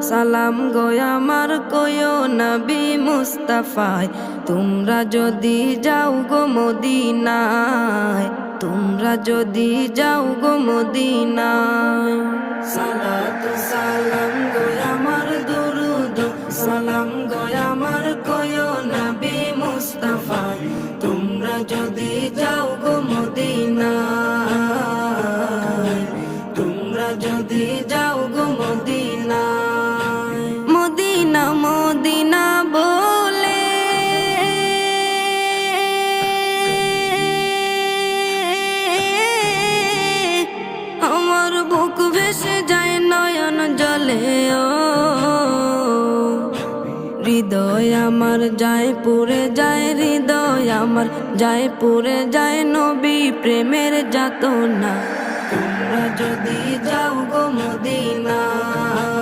সালাম গো আমার কয়ো নবী মুস্তাফায়, তোমরা যদি যাও গো মদিনায়, তোমরা যদি যাও গো মদিনায়। সালাতু সালাম গো আমার দুরুদ সালাম গো আমার কয়ো নবী মুস্তাফায়, তোমরা যদি যাও গো মদিনায়, তোমরা যদি যাও গো মদিনায়। মদিনা মদিনা বলে আমার বুক ভেসে যায় নয়ন জলে, ও হৃদয় আমার যায় পুরে যায়, হৃদয় আমার যায় পুরে যায় নবী প্রেমের যাতনা, তোমরা যদি যাও গো মদিনায়।